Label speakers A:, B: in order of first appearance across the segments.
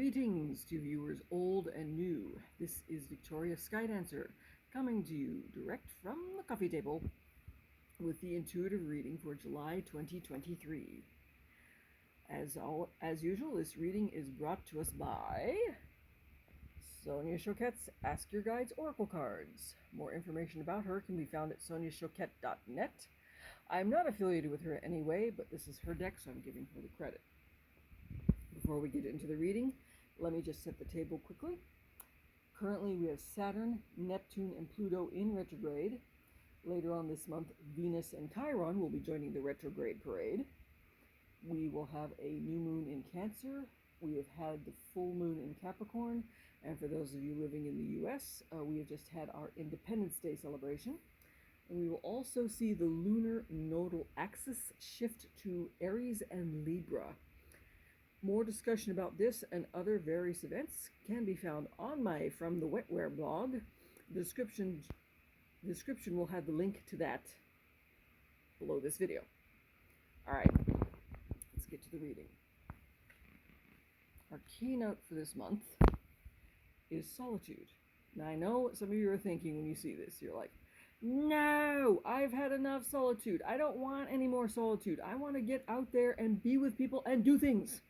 A: Greetings to viewers old and new. This is Victoria Skydancer coming to you direct from the coffee table with the intuitive reading for July 2023. As usual, this reading is brought to us by Sonia Choquette's Ask Your Guides Oracle Cards. More information about her can be found at soniachoquette.net. I'm not affiliated with her in any way, but this is her deck, so I'm giving her the credit. Before we get into the reading, let me just set the table quickly. Currently, we have Saturn, Neptune, and Pluto in retrograde. Later on this month, Venus and Chiron will be joining the retrograde parade. We will have a new moon in Cancer. We have had the full moon in Capricorn. And for those of you living in the U.S., we have just had our Independence Day celebration. And we will also see the lunar nodal axis shift to Aries and Libra. More discussion about this and other various events can be found on my From the Wetware blog. The description will have the link to that below this video. All right, let's get to the reading. Our keynote for this month is solitude. Now, I know what some of you are thinking when you see this. You're like, no, I've had enough solitude. I don't want any more solitude. I want to get out there and be with people and do things.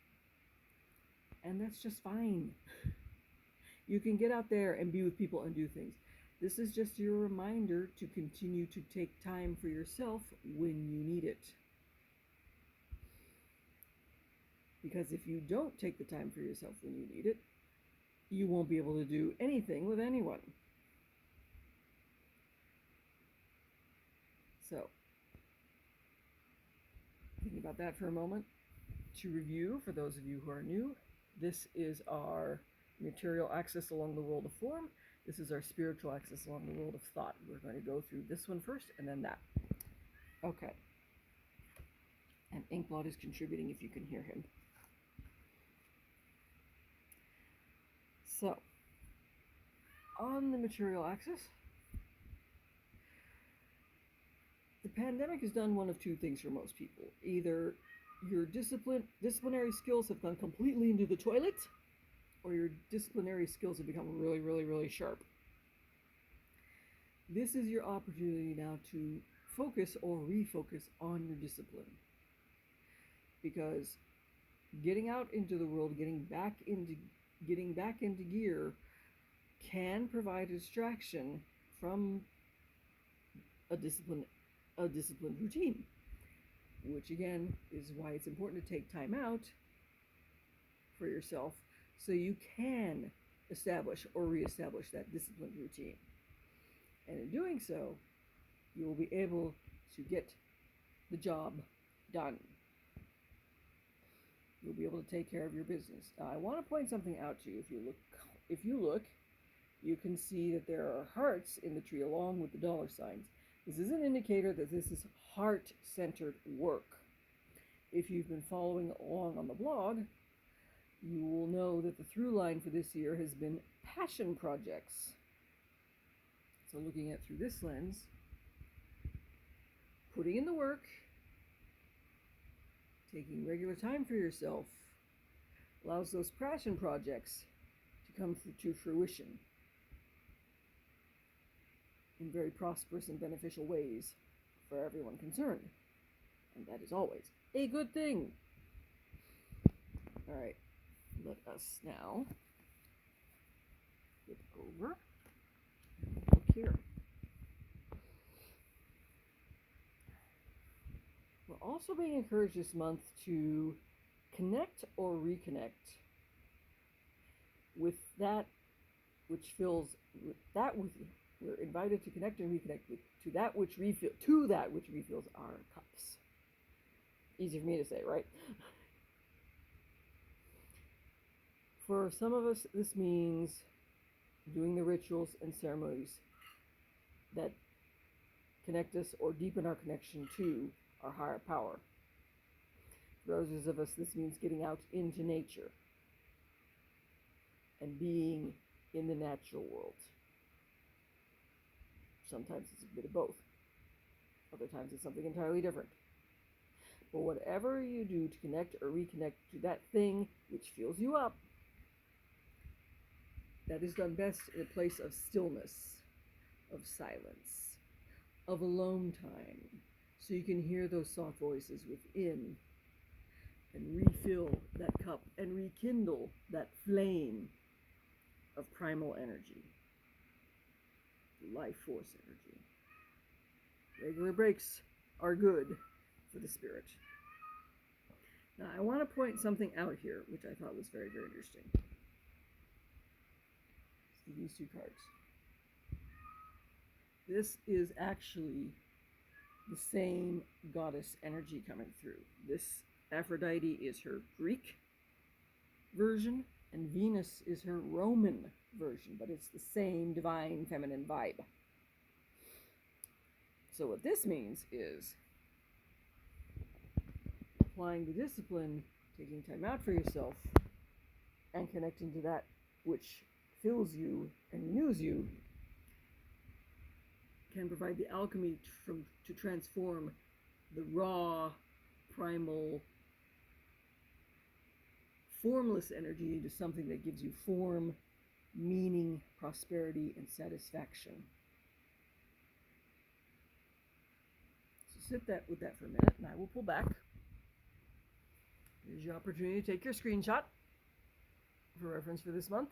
A: And that's just fine. You can get out there and be with people and do things. This is just your reminder to continue to take time for yourself when you need it. Because if you don't take the time for yourself when you need it, you won't be able to do anything with anyone. So, thinking about that for a moment. To review, for those of you who are new, this is our material axis along the world of form. This is our spiritual axis along the world of thought. We're going to go through this one first and then that. Okay. And Inkblot is contributing if you can hear him. So, on the material axis, the pandemic has done one of two things for most people. Either your disciplinary skills have gone completely into the toilet, or your disciplinary skills have become really, really, really sharp. This is your opportunity now to focus or refocus on your discipline. Because getting out into the world, getting back into gear can provide a distraction from a disciplined routine. Which again is why it's important to take time out for yourself so you can establish or reestablish that disciplined routine. And in doing so, you will be able to get the job done. You'll be able to take care of your business. Now, I want to point something out to you. If you look, you can see that there are hearts in the tree along with the dollar signs. This is an indicator that this is heart-centered work. If you've been following along on the blog, you will know that the through line for this year has been passion projects. So looking at through this lens, putting in the work, taking regular time for yourself, allows those passion projects to come to fruition in very prosperous and beneficial ways for everyone concerned. And that is always a good thing. All right, let us now flip over and look here. We're also being encouraged this month to connect or reconnect with that which fills we're invited to connect and reconnect to that which refills our cups. Easy for me to say, right? For some of us, this means doing the rituals and ceremonies that connect us or deepen our connection to our higher power. For others of us, this means getting out into nature and being in the natural world. Sometimes it's a bit of both. Other times it's something entirely different. But whatever you do to connect or reconnect to that thing which fills you up, That is done best in a place of stillness, of silence, of alone time, so you can hear those soft voices within and refill that cup and rekindle that flame of primal energy, life force energy. Regular breaks are good for the spirit. Now, I want to point something out here, which I thought was very, very interesting. See these two cards. This is actually the same goddess energy coming through. This Aphrodite is her Greek version, and Venus is her Roman version, but it's the same divine feminine vibe. So what this means is applying the discipline, taking time out for yourself, and connecting to that which fills you and renews you can provide the alchemy to transform the raw, primal, formless energy into something that gives you form, meaning, prosperity, and satisfaction. So sit with that for a minute, and I will pull back. Here's your opportunity to take your screenshot for reference for this month.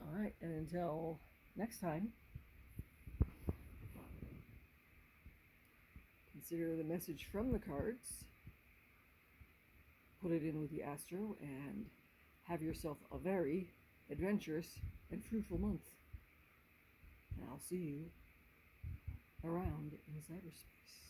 A: All right, and until next time, consider the message from the cards, put it in with the astro, and have yourself a very adventurous and fruitful month. And I'll see you around in cyberspace.